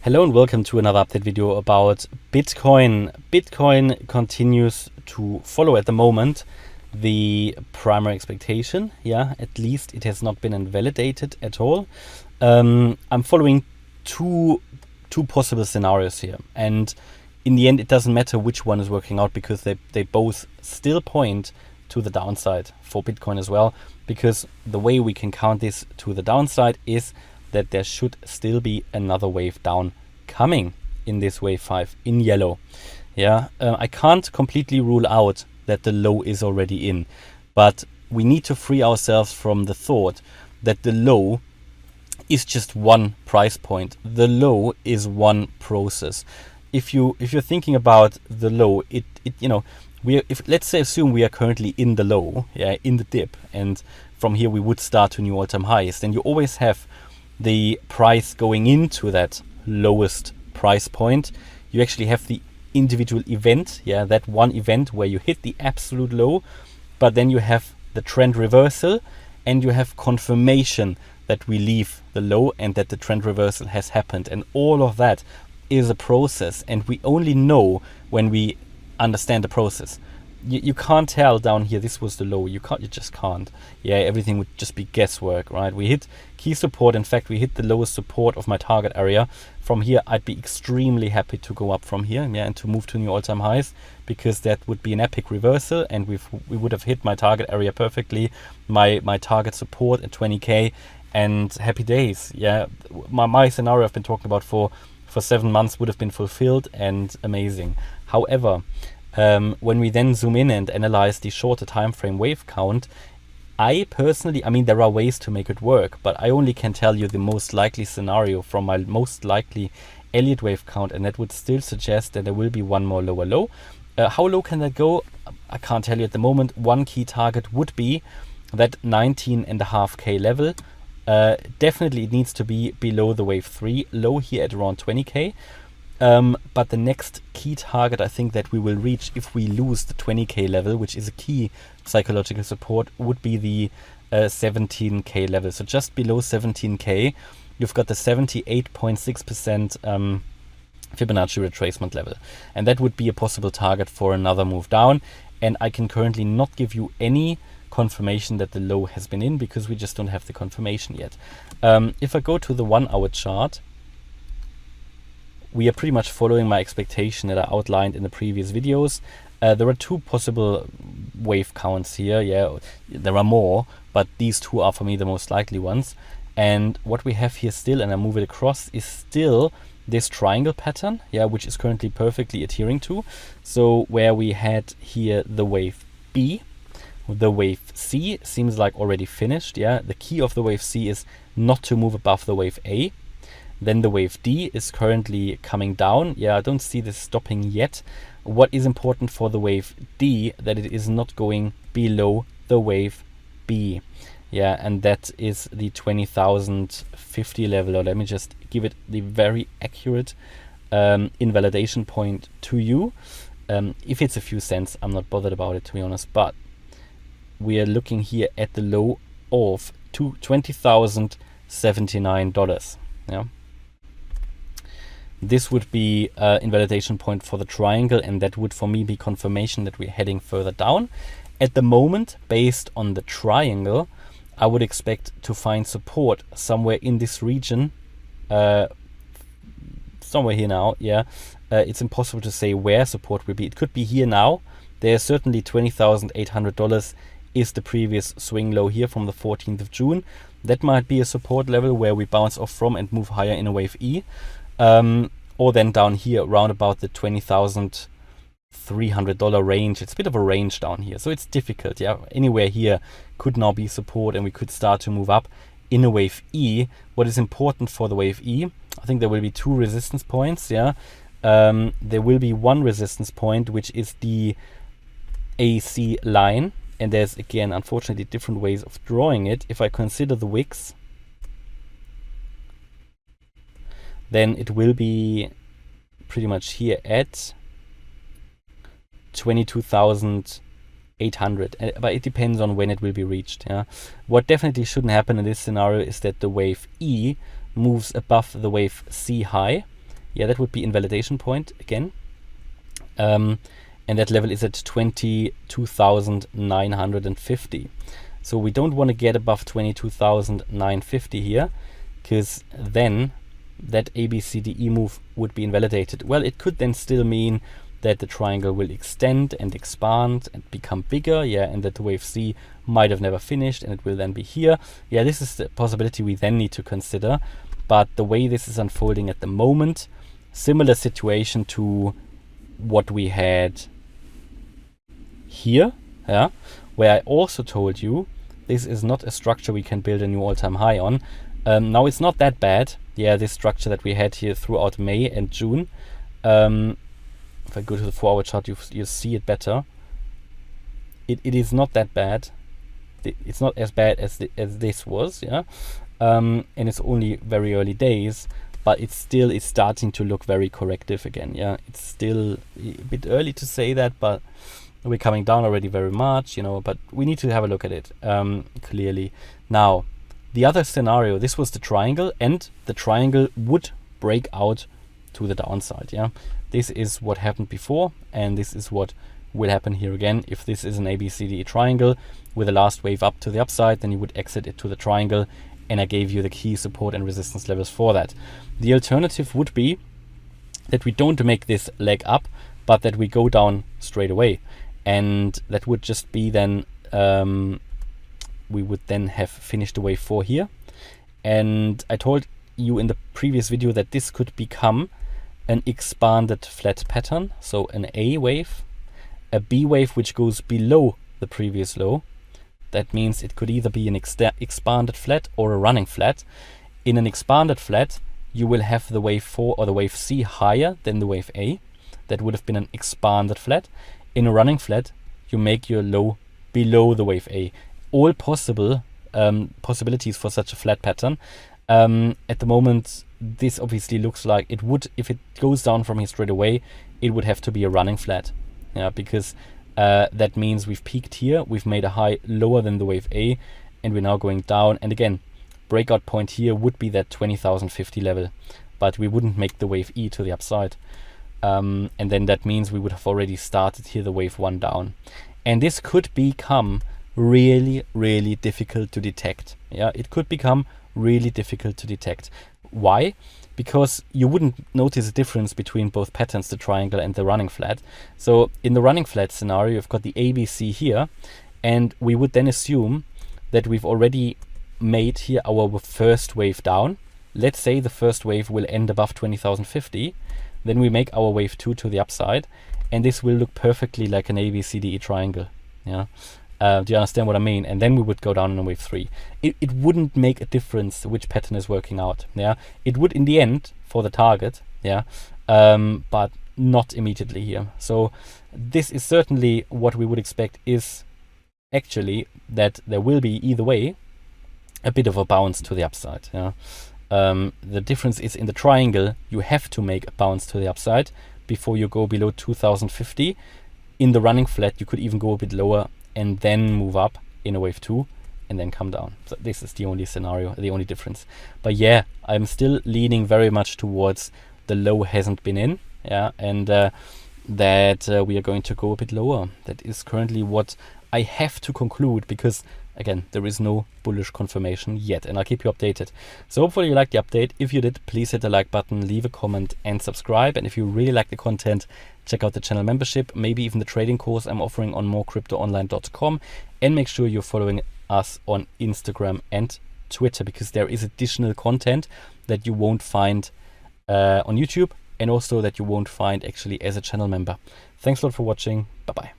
Hello and welcome to another update video about Bitcoin. Bitcoin continues to follow at the moment the primary expectation. Yeah, at least it has not been invalidated at all. I'm following two possible scenarios here, and in the end it doesn't matter which one is working out because they both still point to the downside for Bitcoin as well, because the way we can count this to the downside is that there should still be another wave down coming in this wave 5 in yellow. I can't completely rule out that the low is already in, but we need to free ourselves from the thought that the low is just one price point. The low is one process. If you're thinking about the low, let's say assume we are currently in the low, in the dip, and from here we would start to new all-time highs, then you always have the price going into that lowest price point. You actually have the individual event, that one event where you hit the absolute low, but then you have the trend reversal and you have confirmation that we leave the low and that the trend reversal has happened. And all of that is a process, and we only know when we understand the process. You can't tell down here this was the low. You just can't. Everything would just be guesswork, right? We hit key support. In fact, we hit the lowest support of my target area. From here I'd be extremely happy to go up from here, and to move to new all-time highs, because that would be an epic reversal and we would have hit my target area perfectly, my target support at 20k, and happy days. My scenario I've been talking about for 7 months would have been fulfilled and amazing. However, when we then zoom in and analyze the shorter time frame wave count, I personally, there are ways to make it work, but I only can tell you the most likely scenario from my most likely Elliott Wave count, and that would still suggest that there will be one more lower low. How low can that go? I can't tell you at the moment. One key target would be that 19.5k level. Definitely it needs to be below the wave 3 low here at around 20k. But the next key target I think that we will reach if we lose the 20k level, which is a key psychological support, would be the 17k level. So just below 17k you've got the 78.6% Fibonacci retracement level, and that would be a possible target for another move down. And I can currently not give you any confirmation that the low has been in, because we just don't have the confirmation yet. If I go to the 1 hour chart, we are pretty much following my expectation that I outlined in the previous videos. There are two possible wave counts here. There are more, but these two are for me the most likely ones. And what we have here still, and I move it across, is still this triangle pattern, which is currently perfectly adhering to. So where we had here the wave B, the wave C seems like already finished. The key of the wave C is not to move above the wave A. Then the wave D is currently coming down. I don't see this stopping yet. What is important for the wave D, that it is not going below the wave B. And that is the 20,050 level, or let me just give it the very accurate invalidation point to you. If it's a few cents, I'm not bothered about it, to be honest, but we are looking here at the low of $20,079. This would be invalidation point for the triangle, and that would for me be confirmation that we're heading further down. At the moment, based on the triangle, I would expect to find support somewhere in this region, somewhere here now. It's impossible to say where support will be. It could be here now. There's certainly $20,800 is the previous swing low here from the 14th of June. That might be a support level where we bounce off from and move higher in a wave E. Or then down here around about the $20,300 range. It's a bit of a range down here, so it's difficult. Anywhere here could now be support, and we could start to move up in a wave E. What is important for the wave E, I think there will be two resistance points. There will be one resistance point, which is the AC line, and there's again unfortunately different ways of drawing it. If I consider the wicks, then it will be pretty much here at 22,800, but it depends on when it will be reached. What definitely shouldn't happen in this scenario is that the wave E moves above the wave C high, Yeah, that would be invalidation point again. And that level is at 22,950. So we don't want to get above 22,950 here, because then that ABCDE move would be invalidated. Well, it could then still mean that the triangle will extend and expand and become bigger, yeah, and that the wave C might have never finished and it will then be here. Yeah, this is the possibility we then need to consider. But the way this is unfolding at the moment, similar situation to what we had here, yeah, where I also told you this is not a structure we can build a new all-time high on. Now it's not that bad, yeah, this structure that we had here throughout May and June. If I go to the 4-hour chart, you see it better. It is not that bad. It's not as bad as this was, yeah, and it's only very early days, but it still is starting to look very corrective again, yeah. It's still a bit early to say that, but we're coming down already very much, you know, but we need to have a look at it clearly. Now, the other scenario, this was the triangle, and the triangle would break out to the downside, yeah. This is what happened before, and this is what will happen here again. If this is an ABCDE triangle with a last wave up to the upside, then you would exit it to the triangle, and I gave you the key support and resistance levels for that. The alternative would be that we don't make this leg up, but that we go down straight away, and that would just be then we would then have finished the wave 4 here. And I told you in the previous video that this could become an expanded flat pattern, so an A wave, a B wave which goes below the previous low. That means it could either be an expanded flat or a running flat. In an expanded flat, you will have the wave 4 or the wave C higher than the wave A. That would have been an expanded flat. In a running flat, you make your low below the wave A. All possible possibilities for such a flat pattern. At the moment, this obviously looks like it would, if it goes down from here straight away, it would have to be a running flat, yeah, because that means we've peaked here, we've made a high lower than the wave A, and we're now going down. And again, breakout point here would be that 20,050 level, but we wouldn't make the wave E to the upside. And then that means we would have already started here the wave 1 down, and this could become really, really difficult to detect. Yeah, it could become really difficult to detect. Why? Because you wouldn't notice a difference between both patterns, the triangle and the running flat. So in the running flat scenario, you've got the ABC here, and we would then assume that we've already made here our first wave down. Let's say the first wave will end above 20,050. Then we make our wave 2 to the upside, and this will look perfectly like an ABCDE triangle. Yeah. Do you understand what I mean? And then we would go down in a wave 3. It wouldn't make a difference which pattern is working out. Yeah, it would in the end for the target. Yeah, but not immediately here. So this is certainly what we would expect, is actually that there will be either way a bit of a bounce to the upside. Yeah, the difference is in the triangle you have to make a bounce to the upside before you go below 2050. In the running flat you could even go a bit lower and then move up in a wave 2 and then come down. So this is the only scenario, the only difference. But yeah, I'm still leaning very much towards the low hasn't been in, yeah, and that we are going to go a bit lower. That is currently what I have to conclude, because again, there is no bullish confirmation yet, and I'll keep you updated. So hopefully you liked the update. If you did, please hit the like button, leave a comment and subscribe. And if you really like the content, check out the channel membership, maybe even the trading course I'm offering on morecryptoonline.com, and make sure you're following us on Instagram and Twitter, because there is additional content that you won't find on YouTube, and also that you won't find actually as a channel member. Thanks a lot for watching. Bye bye.